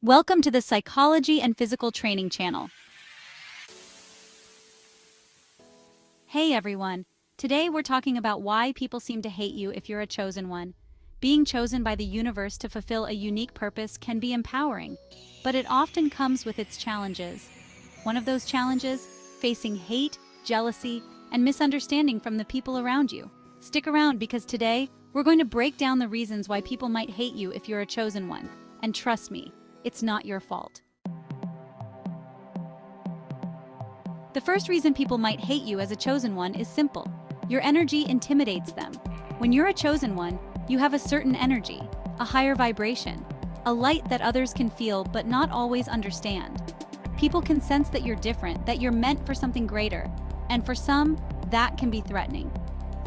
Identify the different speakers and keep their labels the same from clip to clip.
Speaker 1: Welcome to the Psychology and Physical Training channel. Hey everyone, today we're talking about why people seem to hate you if you're a chosen one. Being chosen by the universe to fulfill a unique purpose can be empowering, but it often comes with its challenges. One of those challenges, facing hate, jealousy, and misunderstanding from the people around you. Stick around because today we're going to break down the reasons why people might hate you if you're a chosen one. And trust me, it's not your fault. The first reason people might hate you as a chosen one is simple. Your energy intimidates them. When you're a chosen one, you have a certain energy, a higher vibration, a light that others can feel but not always understand. People can sense that you're different, that you're meant for something greater, and for some, that can be threatening.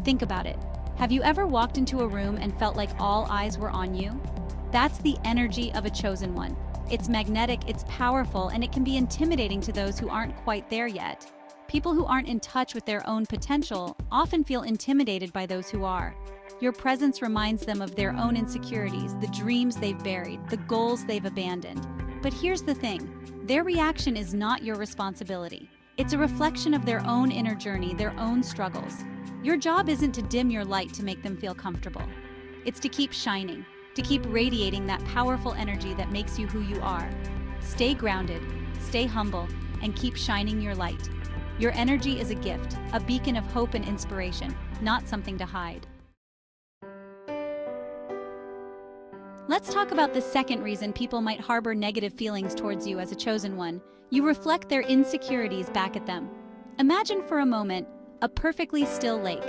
Speaker 1: Think about it. Have you ever walked into a room and felt like all eyes were on you? That's the energy of a chosen one. It's magnetic, it's powerful, and it can be intimidating to those who aren't quite there yet. People who aren't in touch with their own potential often feel intimidated by those who are. Your presence reminds them of their own insecurities, the dreams they've buried, the goals they've abandoned. But here's the thing, their reaction is not your responsibility. It's a reflection of their own inner journey, their own struggles. Your job isn't to dim your light to make them feel comfortable. It's to keep shining, to keep radiating that powerful energy that makes you who you are. Stay grounded, stay humble, and keep shining your light. Your energy is a gift, a beacon of hope and inspiration, not something to hide. Let's talk about the second reason people might harbor negative feelings towards you as a chosen one. You reflect their insecurities back at them. Imagine for a moment a perfectly still lake.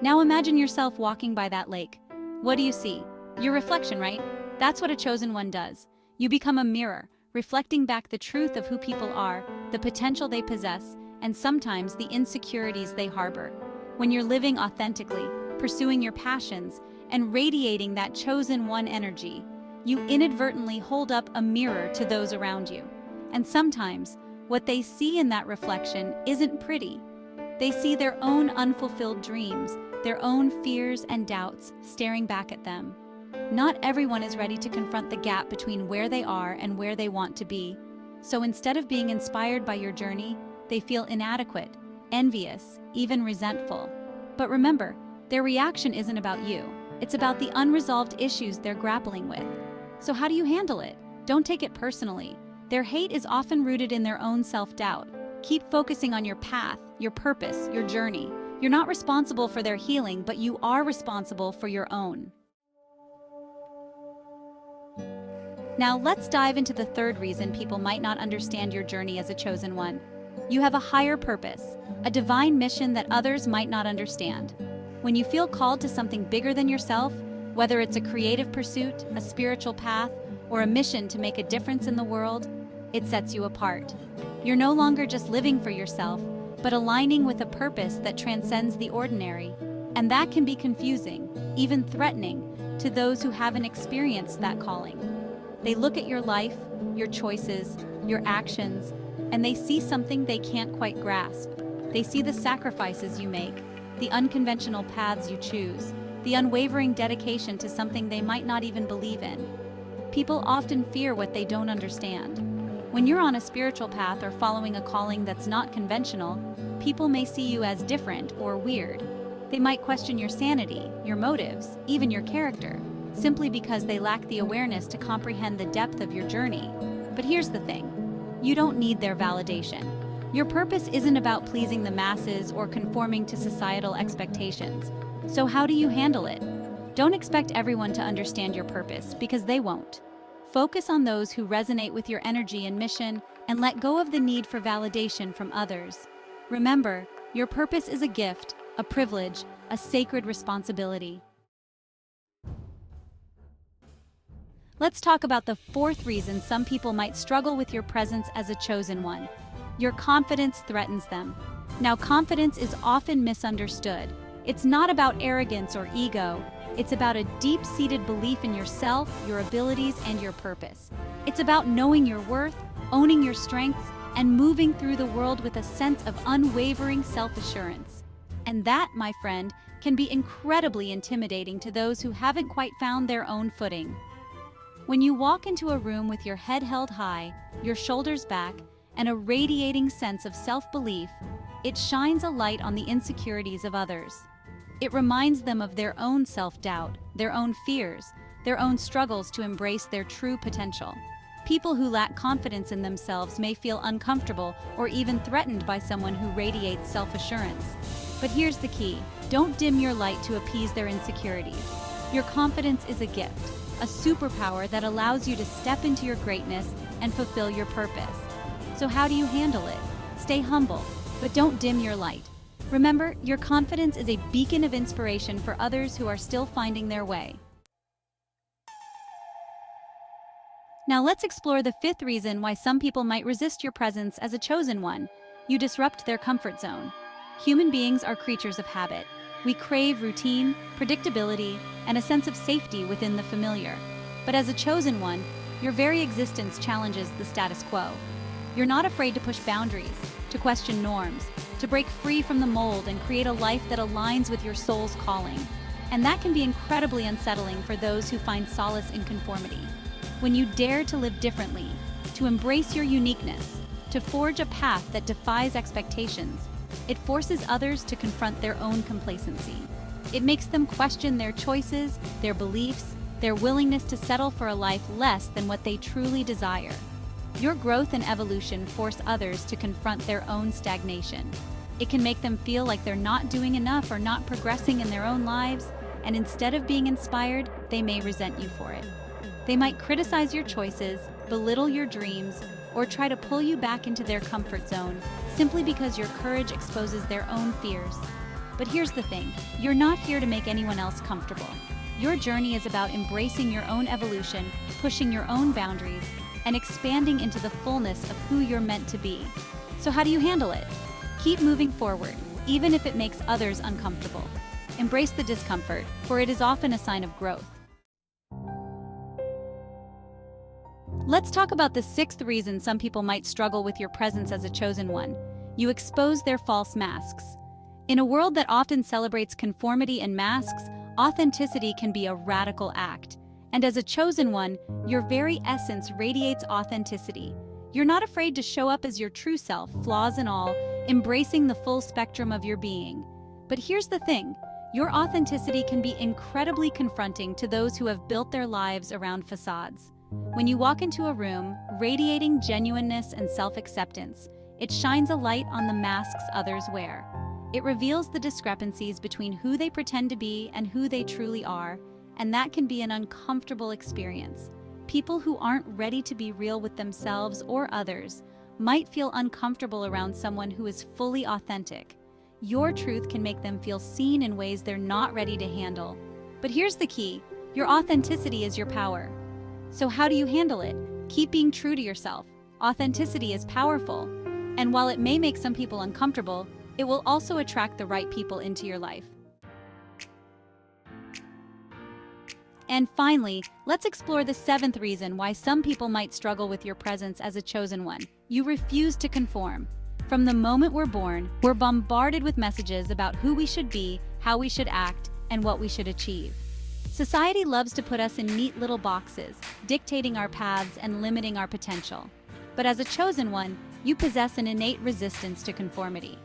Speaker 1: Now imagine yourself walking by that lake. What do you see? Your reflection, right? That's what a chosen one does. You become a mirror, reflecting back the truth of who people are, the potential they possess, and sometimes the insecurities they harbor. When you're living authentically, pursuing your passions, and radiating that chosen one energy, you inadvertently hold up a mirror to those around you. And sometimes, what they see in that reflection isn't pretty. They see their own unfulfilled dreams, their own fears and doubts staring back at them. Not everyone is ready to confront the gap between where they are and where they want to be. So instead of being inspired by your journey, they feel inadequate, envious, even resentful. But remember, their reaction isn't about you. It's about the unresolved issues they're grappling with. So how do you handle it? Don't take it personally. Their hate is often rooted in their own self-doubt. Keep focusing on your path, your purpose, your journey. You're not responsible for their healing, but you are responsible for your own. Now let's dive into the third reason people might not understand your journey as a chosen one. You have a higher purpose, a divine mission that others might not understand. When you feel called to something bigger than yourself, whether it's a creative pursuit, a spiritual path, or a mission to make a difference in the world, it sets you apart. You're no longer just living for yourself, but aligning with a purpose that transcends the ordinary. And that can be confusing, even threatening, to those who haven't experienced that calling. They look at your life, your choices, your actions, and they see something they can't quite grasp. They see the sacrifices you make, the unconventional paths you choose, the unwavering dedication to something they might not even believe in. People often fear what they don't understand. When you're on a spiritual path or following a calling that's not conventional, people may see you as different or weird. They might question your sanity, your motives, even your character, simply because they lack the awareness to comprehend the depth of your journey. But here's the thing, you don't need their validation. Your purpose isn't about pleasing the masses or conforming to societal expectations. So how do you handle it? Don't expect everyone to understand your purpose, because they won't. Focus on those who resonate with your energy and mission, and let go of the need for validation from others. Remember, your purpose is a gift, a privilege, a sacred responsibility. Let's talk about the fourth reason some people might struggle with your presence as a chosen one. Your confidence threatens them. Now, confidence is often misunderstood. It's not about arrogance or ego. It's about a deep-seated belief in yourself, your abilities, and your purpose. It's about knowing your worth, owning your strengths, and moving through the world with a sense of unwavering self-assurance. And that, my friend, can be incredibly intimidating to those who haven't quite found their own footing. When you walk into a room with your head held high, your shoulders back, and a radiating sense of self-belief, it shines a light on the insecurities of others. It reminds them of their own self-doubt, their own fears, their own struggles to embrace their true potential. People who lack confidence in themselves may feel uncomfortable or even threatened by someone who radiates self-assurance. But here's the key: don't dim your light to appease their insecurities. Your confidence is a gift, a superpower that allows you to step into your greatness and fulfill your purpose. So how do you handle it? Stay humble, but don't dim your light. Remember, your confidence is a beacon of inspiration for others who are still finding their way. Now let's explore the fifth reason why some people might resist your presence as a chosen one. You disrupt their comfort zone. Human beings are creatures of habit. We crave routine, predictability, and a sense of safety within the familiar. But as a chosen one, your very existence challenges the status quo. You're not afraid to push boundaries, to question norms, to break free from the mold and create a life that aligns with your soul's calling. And that can be incredibly unsettling for those who find solace in conformity. When you dare to live differently, to embrace your uniqueness, to forge a path that defies expectations, it forces others to confront their own complacency. It makes them question their choices, their beliefs, their willingness to settle for a life less than what they truly desire. Your growth and evolution force others to confront their own stagnation. It can make them feel like they're not doing enough or not progressing in their own lives, and instead of being inspired, they may resent you for it. They might criticize your choices, belittle your dreams, or try to pull you back into their comfort zone simply because your courage exposes their own fears. But here's the thing: you're not here to make anyone else comfortable. Your journey is about embracing your own evolution, pushing your own boundaries, and expanding into the fullness of who you're meant to be. So how do you handle it? Keep moving forward, even if it makes others uncomfortable. Embrace the discomfort, for it is often a sign of growth. Let's talk about the sixth reason some people might struggle with your presence as a chosen one. You expose their false masks. In a world that often celebrates conformity and masks, authenticity can be a radical act. And as a chosen one, your very essence radiates authenticity. You're not afraid to show up as your true self, flaws and all, embracing the full spectrum of your being. But here's the thing: your authenticity can be incredibly confronting to those who have built their lives around facades. When you walk into a room, radiating genuineness and self-acceptance, it shines a light on the masks others wear. It reveals the discrepancies between who they pretend to be and who they truly are, and that can be an uncomfortable experience. People who aren't ready to be real with themselves or others might feel uncomfortable around someone who is fully authentic. Your truth can make them feel seen in ways they're not ready to handle. But here's the key: your authenticity is your power. So how do you handle it? Keep being true to yourself. Authenticity is powerful, and while it may make some people uncomfortable, it will also attract the right people into your life. And finally, let's explore the seventh reason why some people might struggle with your presence as a chosen one. You refuse to conform. From the moment we're born, we're bombarded with messages about who we should be, how we should act, and what we should achieve. Society loves to put us in neat little boxes, dictating our paths and limiting our potential. But as a chosen one, you possess an innate resistance to conformity.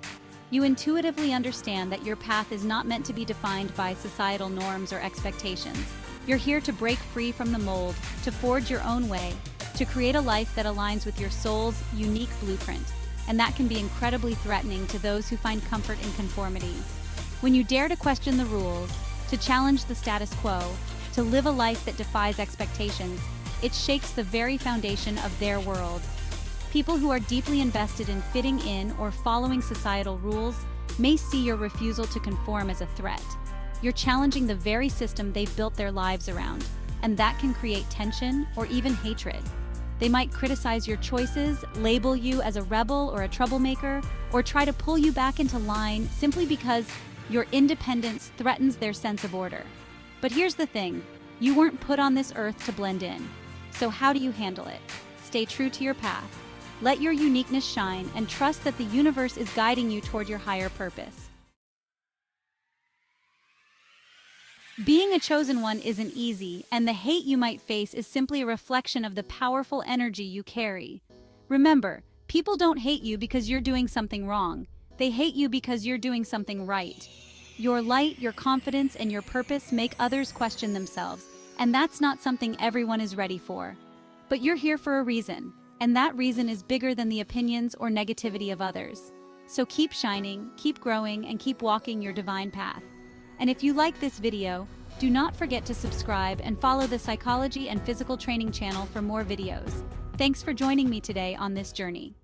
Speaker 1: You intuitively understand that your path is not meant to be defined by societal norms or expectations. You're here to break free from the mold, to forge your own way, to create a life that aligns with your soul's unique blueprint. And that can be incredibly threatening to those who find comfort in conformity. When you dare to question the rules, to challenge the status quo, to live a life that defies expectations, it shakes the very foundation of their world. People who are deeply invested in fitting in or following societal rules may see your refusal to conform as a threat. You're challenging the very system they've built their lives around, and that can create tension or even hatred. They might criticize your choices, label you as a rebel or a troublemaker, or try to pull you back into line simply because your independence threatens their sense of order. But here's the thing: you weren't put on this earth to blend in. So how do you handle it? Stay true to your path. Let your uniqueness shine and trust that the universe is guiding you toward your higher purpose. Being a chosen one isn't easy, and the hate you might face is simply a reflection of the powerful energy you carry. Remember, people don't hate you because you're doing something wrong. They hate you because you're doing something right. Your light, your confidence, and your purpose make others question themselves, and that's not something everyone is ready for. But you're here for a reason, and that reason is bigger than the opinions or negativity of others. So keep shining, keep growing, and keep walking your divine path. And if you like this video, do not forget to subscribe and follow the Psychology and Physical Training channel for more videos. Thanks for joining me today on this journey.